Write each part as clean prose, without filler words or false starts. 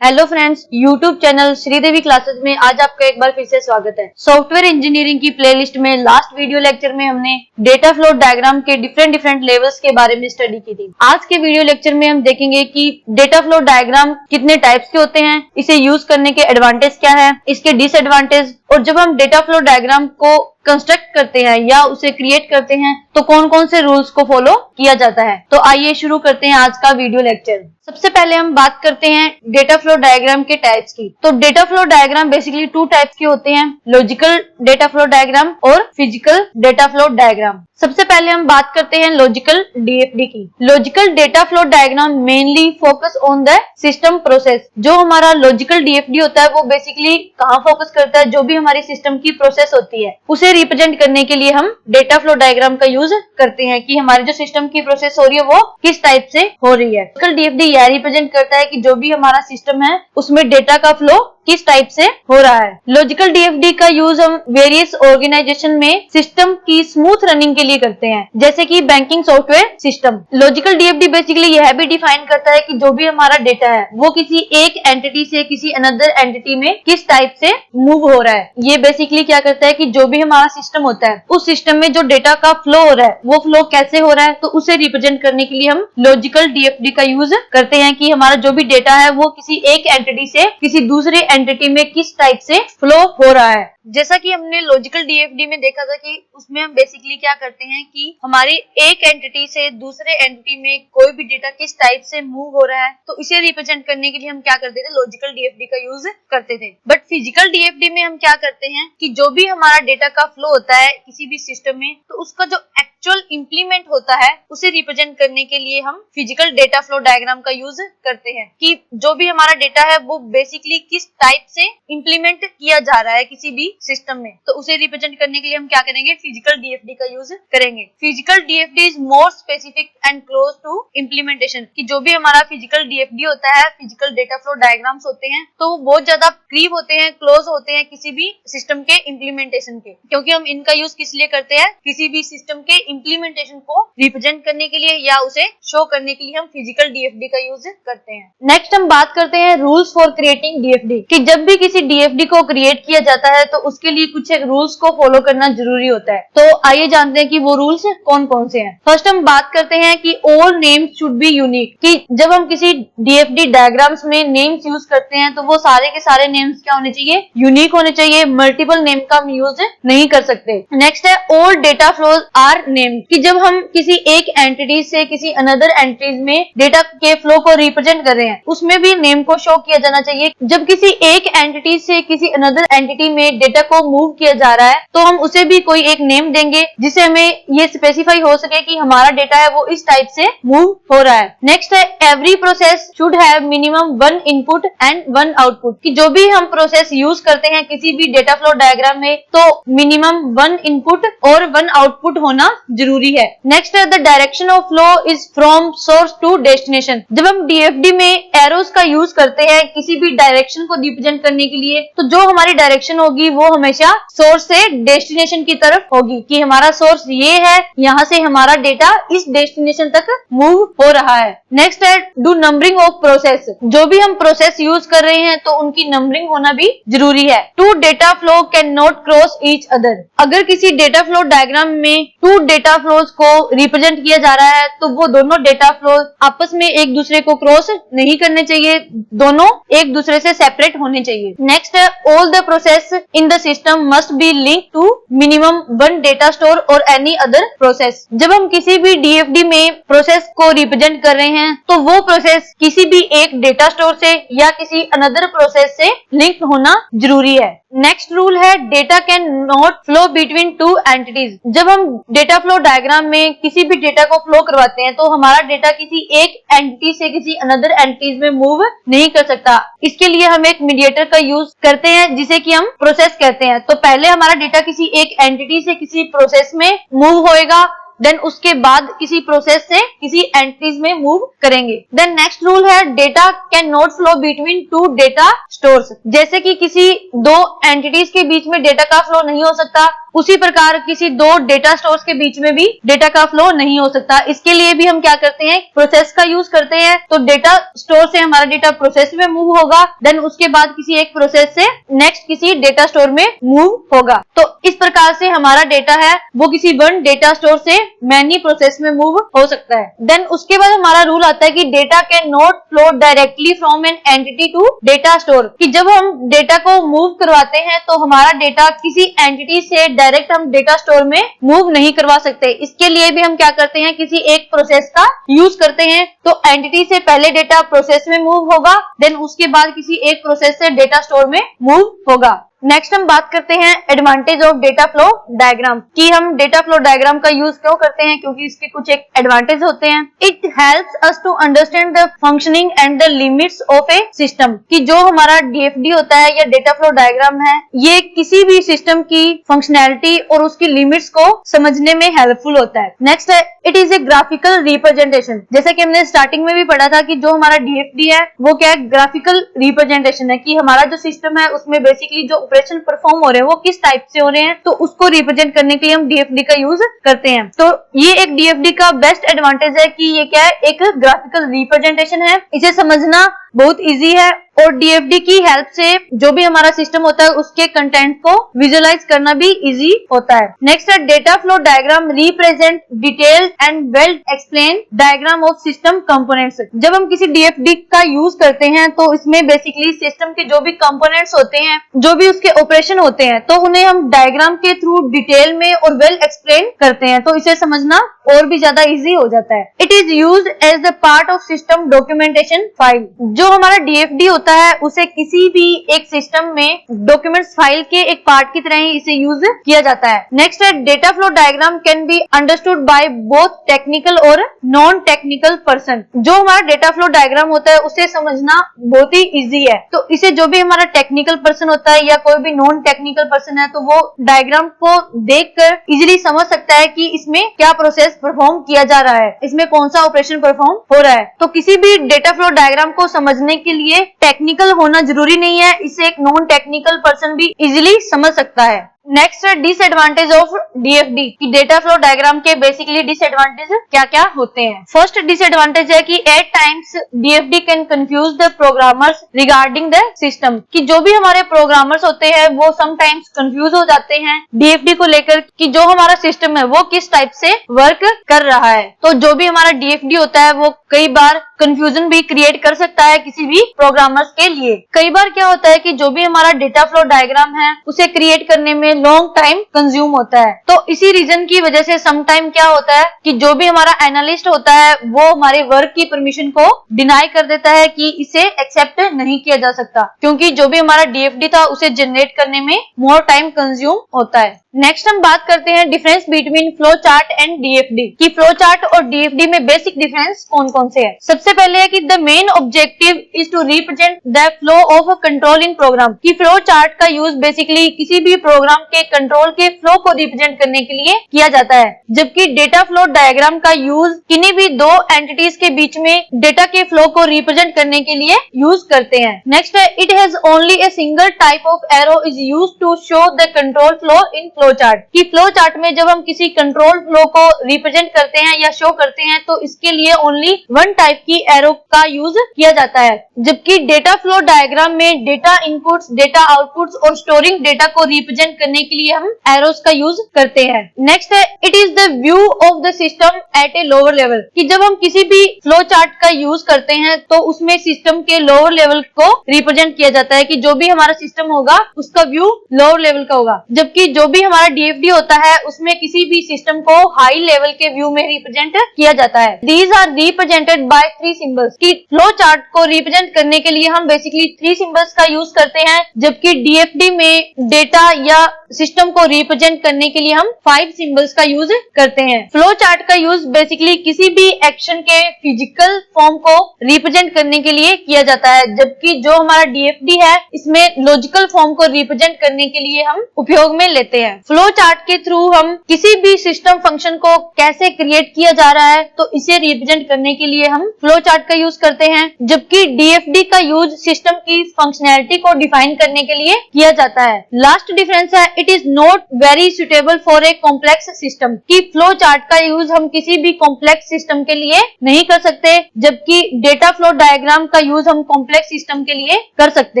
Hello friends, YouTube channel Sridevi classes में आज आपका एक बार फिर से स्वागत है। सॉफ्टवेयर इंजीनियरिंग की प्लेलिस्ट में लास्ट वीडियो लेक्चर में हमने डेटा फ्लो डायग्राम के डिफरेंट लेवल्स के बारे में स्टडी की थी। आज के वीडियो लेक्चर में हम देखेंगे कि डेटा फ्लो डायग्राम कितने टाइप्स के होते हैं, इसे यूज करने के एडवांटेज क्या है, इसके डिसएडवांटेज, और जब हम डेटा फ्लो डायग्राम को कंस्ट्रक्ट करते हैं या उसे क्रिएट करते हैं तो कौन कौन से रूल्स को फॉलो किया जाता है। तो आइए शुरू करते हैं आज का वीडियो लेक्चर। सबसे पहले हम बात करते हैं डेटा फ्लो डायग्राम के टाइप्स की। तो data flow diagram basically two types के होते हैं, लॉजिकल डेटा फ्लो डायग्राम और फिजिकल डेटा फ्लो डायग्राम। सबसे पहले हम बात करते हैं लॉजिकल डीएफडी की। Logical data flow diagram mainly focus on the system process. जो हमारा लॉजिकल डीएफडी होता है वो बेसिकली कहाँ फोकस करता है, जो भी हमारी सिस्टम की प्रोसेस होती है उसे रिप्रेजेंट करने के लिए हम डेटा फ्लो डायग्राम का यूज करते हैं कि हमारी जो सिस्टम की प्रोसेस हो रही है वो किस टाइप से हो रही है। लॉजिकल डीएफडी यह रिप्रेजेंट करता है कि जो भी हमारा सिस्टम है उसमें डेटा का फ्लो किस टाइप से हो रहा है। लॉजिकल डीएफडी का यूज हम वेरियस ऑर्गेनाइजेशन में सिस्टम की स्मूथ रनिंग के लिए करते हैं, जैसे कि banking software system. Logical DFD basically यह भी डिफाइन करता है कि जो भी हमारा डेटा है वो किसी एक एंटिटी से किसी अनदर एंटिटी में किस टाइप से मूव हो रहा है। ये बेसिकली क्या करता है कि जो भी हमारा सिस्टम होता है उस सिस्टम में जो डेटा का फ्लो हो रहा है वो फ्लो कैसे हो रहा है, तो उसे रिप्रेजेंट करने के लिए हम लॉजिकल डीएफडी का यूज करते हैं कि हमारा जो भी डेटा है वो किसी एक एंटिटी से किसी दूसरे एंटिटी में किस टाइप से फ्लो हो रहा है। जैसा कि हमने लॉजिकल डीएफडी में देखा था कि उसमें हम बेसिकली क्या करते हैं कि हमारी एक एंटिटी से दूसरे एंटिटी में कोई भी डेटा किस टाइप से मूव हो रहा है, तो इसे रिप्रेजेंट करने के लिए हम क्या करते थे, लॉजिकल डीएफडी का यूज करते थे। बट फिजिकल डीएफडी में हम क्या करते हैं कि जो भी हमारा डेटा का फ्लो होता है किसी भी सिस्टम में, तो उसका जो एक्चुअल इंप्लीमेंट होता है उसे रिप्रेजेंट करने के लिए हम फिजिकल डेटा फ्लो डायग्राम का यूज करते हैं कि जो भी हमारा डेटा है वो बेसिकली किस टाइप से इंप्लीमेंट किया जा रहा है किसी भी सिस्टम में, तो उसे रिप्रेजेंट करने के लिए हम क्या करेंगे, फिजिकल डीएफडी का यूज करेंगे। Physical DFD is more specific and close to implementation, कि जो भी हमारा फिजिकल डीएफडी होता है, फिजिकल डेटा फ्लो डायग्राम्स होते हैं, तो वो बहुत ज्यादा करीब होते हैं, क्लोज होते हैं किसी भी सिस्टम के इम्प्लीमेंटेशन के, क्योंकि हम इनका यूज किस लिए करते हैं, किसी भी सिस्टम के इम्प्लीमेंटेशन को रिप्रेजेंट करने के लिए या उसे शो करने के लिए हम फिजिकल डीएफडी का यूज करते हैं। नेक्स्ट हम बात करते हैं रूल्स फॉर क्रिएटिंग डीएफडी, कि जब भी किसी डीएफडी को क्रिएट किया जाता है तो उसके लिए कुछ एक रूल्स को फॉलो करना जरूरी होता है। तो आइए जानते हैं कि वो रूल्स कौन कौन से हैं। फर्स्ट हम बात करते हैं कि all names should be unique, कि जब हम किसी डीएफडी डायग्राम्स में नेम्स यूज करते हैं तो वो सारे के सारे नेम्स क्या होने चाहिए, यूनिक होने चाहिए। मल्टीपल नेम का हम यूज नहीं कर सकते। नेक्स्ट है all data flows are named, कि जब हम किसी एक एंटिटी से किसी अनदर एंटिटीज में डेटा के फ्लो को रिप्रेजेंट कर रहे हैं उसमें भी नेम को शो किया जाना चाहिए। जब किसी एक एंटिटी से किसी अनदर एंटिटी में डेटा को मूव किया जा रहा है तो हम उसे भी कोई एक नेम देंगे जिससे हमें ये स्पेसिफाई हो सके कि हमारा डेटा है वो इस टाइप से मूव हो रहा है। नेक्स्ट है every process should have minimum 1 input and 1 output, कि जो भी हम प्रोसेस यूज करते हैं किसी भी डेटा फ्लो डायग्राम में तो मिनिमम 1 इनपुट और 1 आउटपुट होना जरूरी है। नेक्स्ट है the direction of flow is from source to destination. जब हम डीएफडी में एरोस का यूज करते हैं किसी भी डायरेक्शन को रिप्रेजेंट करने के लिए, तो जो हमारी डायरेक्शन होगी वो हमेशा सोर्स से डेस्टिनेशन की तरफ होगी, कि हमारा सोर्स ये है, यहाँ से हमारा डेटा इस डेस्टिनेशन तक मूव हो रहा है। नेक्स्ट है डू नंबरिंग ऑफ प्रोसेस, जो भी हम प्रोसेस यूज कर रहे हैं तो उनकी नंबरिंग होना भी जरूरी है। Two data flow can not cross each other, अगर किसी डेटा फ्लो डायग्राम में 2 डेटा फ्लोज को रिप्रेजेंट किया जा रहा है तो वो दोनों डेटा फ्लो आपस में एक दूसरे को क्रॉस नहीं करने चाहिए, दोनों एक दूसरे से सेपरेट होने चाहिए। नेक्स्ट है all the process in the system must be link to minimum 1 data store और एनी अदर प्रोसेस। जब हम किसी भी डीएफडी में प्रोसेस को रिप्रेजेंट कर रहे हैं तो वो प्रोसेस किसी भी एक डेटा स्टोर से या किसी अनदर प्रोसेस से लिंक होना जरूरी है। नेक्स्ट रूल है data can not flow between 2 entities. जब हम डेटा फ्लो डायग्राम में किसी भी डेटा को फ्लो करवाते हैं तो हमारा डेटा किसी एक एंटिटी से किसी अनदर एंटिटीज में मूव नहीं कर सकता। इसके लिए हम एक मीडिएटर का यूज करते हैं जिसे कि हम प्रोसेस कहते हैं। तो पहले हमारा डेटा किसी एक एंटिटी से किसी प्रोसेस में मूव होएगा, देन उसके बाद किसी प्रोसेस से किसी एंटिटीज में मूव करेंगे। देन नेक्स्ट रूल है data can not flow between 2 data stores. जैसे कि किसी 2 एंटिटीज के बीच में डेटा का फ्लो नहीं हो सकता, उसी प्रकार किसी दो डेटा स्टोर्स के बीच में भी डेटा का फ्लो नहीं हो सकता। इसके लिए भी हम क्या करते हैं, प्रोसेस का यूज करते हैं। तो डेटा स्टोर से हमारा डेटा प्रोसेस में मूव होगा, देन उसके बाद किसी एक प्रोसेस से नेक्स्ट किसी डेटा स्टोर में मूव होगा। तो इस प्रकार से हमारा डेटा है वो किसी वन डेटा स्टोर से मैनी प्रोसेस में मूव हो सकता है। देन उसके बाद हमारा रूल आता है कि data can not flow directly from an entity to data store, कि जब हम डेटा को मूव करवाते हैं तो हमारा डेटा किसी एंटिटी से डायरेक्ट हम डेटा स्टोर में मूव नहीं करवा सकते। इसके लिए भी हम क्या करते हैं, किसी एक प्रोसेस का यूज करते हैं। तो एंटिटी से पहले डेटा प्रोसेस में मूव होगा, देन उसके बाद किसी एक प्रोसेस से डेटा स्टोर में मूव होगा। नेक्स्ट हम बात करते हैं advantage of data flow diagram, कि हम डेटा फ्लो डायग्राम का यूज क्यों करते हैं, क्योंकि इसके कुछ एक एडवांटेज होते हैं। It helps us to understand the functioning and the limits of a system, कि जो हमारा डीएफडी होता है या डेटा फ्लो डायग्राम है, ये किसी भी सिस्टम की फंक्शनैलिटी और उसकी लिमिट्स को समझने में हेल्पफुल होता है। नेक्स्ट है it is a graphical representation, जैसा कि हमने स्टार्टिंग में भी पढ़ा था कि जो हमारा डीएफडी है वो क्या है, ग्राफिकल रिप्रेजेंटेशन है, कि हमारा जो सिस्टम है उसमें बेसिकली जो ऑपरेशन परफॉर्म हो रहे हैं वो किस टाइप से हो रहे हैं, तो उसको रिप्रेजेंट करने के लिए हम डीएफडी का यूज करते हैं। तो ये एक डीएफडी का बेस्ट एडवांटेज है कि ये क्या है, एक ग्राफिकल रिप्रेजेंटेशन है। इसे समझना बहुत इजी है और डीएफडी की हेल्प से जो भी हमारा सिस्टम होता है उसके कंटेंट को विजुअलाइज करना भी इजी होता है। नेक्स्ट है data flow diagram represent detailed and well explain diagram of system components. जब हम किसी डीएफडी का यूज करते हैं तो इसमें बेसिकली सिस्टम के जो भी कंपोनेंट्स होते हैं, जो भी उसके ऑपरेशन होते हैं, तो उन्हें हम डायग्राम के थ्रू डिटेल में और वेल एक्सप्लेन करते हैं, तो इसे समझना और भी ज्यादा इजी हो जाता है। It is used as the part of system documentation file. जो हमारा डीएफडी होता है उसे किसी भी एक सिस्टम में डॉक्यूमेंट्स फाइल के एक पार्ट की तरह ही इसे यूज किया जाता है। नेक्स्ट है data flow diagram can be understood by both technical और नॉन टेक्निकल पर्सन। जो हमारा डेटा फ्लो डायग्राम होता है उसे समझना बहुत ही इजी है, तो इसे जो भी हमारा टेक्निकल पर्सन होता है या कोई भी नॉन टेक्निकल पर्सन है तो वो डायग्राम को देखकर इजीली समझ सकता है कि इसमें क्या प्रोसेस परफॉर्म किया जा रहा है, इसमें कौन सा ऑपरेशन परफॉर्म हो रहा है। तो किसी भी डेटा फ्लो डायग्राम को समझने के लिए टेक्निकल होना जरूरी नहीं है, इसे एक नॉन टेक्निकल पर्सन भी इजीली समझ सकता है। नेक्स्ट है डिसएडवांटेज ऑफ डीएफडी, कि डेटा फ्लो डायग्राम के बेसिकली डिसएडवांटेज क्या क्या होते हैं। फर्स्ट डिसएडवांटेज है कि at times DFD can confuse the programmers regarding the system, कि जो भी हमारे प्रोग्रामर्स होते हैं वो समटाइम्स कंफ्यूज हो जाते हैं डीएफडी को लेकर कि जो हमारा सिस्टम है वो किस टाइप से वर्क कर रहा है। तो जो भी हमारा डीएफडी होता है वो कई बार कंफ्यूजन भी क्रिएट कर सकता है किसी भी प्रोग्रामर्स के लिए। कई बार क्या होता है कि जो भी हमारा डेटा फ्लो डायग्राम है उसे क्रिएट करने में लॉन्ग टाइम कंज्यूम होता है। तो इसी रीजन की वजह से सम टाइम क्या होता है कि जो भी हमारा एनालिस्ट होता है वो हमारे वर्क की परमिशन को डिनाई कर देता है कि इसे एक्सेप्ट नहीं किया जा सकता, क्योंकि जो भी हमारा डीएफडी था उसे जनरेट करने में मोर टाइम कंज्यूम होता है। नेक्स्ट हम बात करते हैं difference between flow chart and DFD, कि फ्लो चार्ट और डीएफडी में बेसिक डिफरेंस कौन कौन से है। सबसे पहले है कि the main objective is to represent the flow of control in program, कि फ्लो चार्ट का यूज बेसिकली किसी भी प्रोग्राम के कंट्रोल के फ्लो को रिप्रेजेंट करने के लिए किया जाता है, जबकि डेटा फ्लो डायग्राम का यूज किन्हीं भी दो एंटिटीज के बीच में डेटा के फ्लो को रिप्रेजेंट करने के लिए यूज करते हैं। नेक्स्ट है it has only a single type of arrow is used to show the control flow in flow chart, कि फ्लो चार्ट में जब हम किसी कंट्रोल फ्लो को रिप्रेजेंट करते हैं या शो करते हैं तो इसके लिए ओनली वन टाइप की एरो का यूज किया जाता है, जबकि डेटा फ्लो डायग्राम में डेटा इनपुट्स, डेटा आउटपुट्स और स्टोरिंग डेटा को रिप्रेजेंट करने के लिए हम एरोस का यूज करते हैं। नेक्स्ट है it is the view of the system eight a lower level, कि जब हम किसी भी फ्लो चार्ट का यूज करते हैं तो उसमें सिस्टम के लोअर लेवल को रिप्रेजेंट किया जाता है, कि जो भी हमारा सिस्टम होगा उसका व्यू लोअर लेवल का होगा, जबकि जो भी हमारा डीएफडी होता है उसमें किसी भी सिस्टम को हाई लेवल के व्यू में रिप्रेजेंट किया जाता है। These are represented by three symbols, कि फ्लो चार्ट को रिप्रेजेंट करने के लिए हम बेसिकली थ्री सिंबल्स का यूज करते हैं, जबकि डीएफडी में डेटा या सिस्टम को रिप्रेजेंट करने के लिए हम 5 सिंबल्स का यूज करते हैं। फ्लो चार्ट का यूज बेसिकली किसी भी एक्शन के फिजिकल फॉर्म को रिप्रेजेंट करने के लिए किया जाता है, जबकि जो हमारा डीएफडी है इसमें लॉजिकल फॉर्म को रिप्रेजेंट करने के लिए हम उपयोग में लेते हैं। फ्लो चार्ट के थ्रू हम किसी भी सिस्टम फंक्शन को कैसे क्रिएट किया जा रहा है तो इसे रिप्रेजेंट करने के लिए हम फ्लो फ्लो चार्ट का यूज करते हैं, जबकि डीएफडी का यूज सिस्टम की फंक्शनैलिटी को डिफाइन करने के लिए किया जाता है। लास्ट डिफरेंस है it is not very suitable for a complex system, कि फ्लो चार्ट का यूज हम किसी भी कॉम्प्लेक्स सिस्टम के लिए नहीं कर सकते, जबकि डेटा फ्लो डायग्राम का यूज हम कॉम्प्लेक्स सिस्टम के लिए कर सकते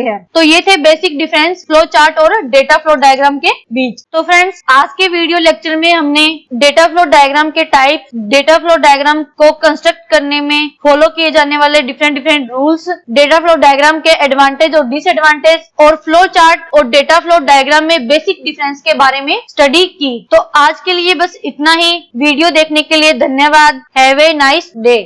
हैं। तो ये थे बेसिक डिफरेंस फ्लो चार्ट और डेटा फ्लो डायग्राम के बीच। तो फ्रेंड्स, आज के वीडियो लेक्चर में हमने डेटा फ्लो डायग्राम के टाइप, डेटा फ्लो डायग्राम को कंस्ट्रक्ट करने में फॉलो किए जाने वाले different rules, data flow diagram के एडवांटेज और डिसएडवांटेज और फ्लो चार्ट और डेटा फ्लो डायग्राम में बेसिक डिफरेंस के बारे में स्टडी की। तो आज के लिए बस इतना ही। वीडियो देखने के लिए धन्यवाद। Have a nice day.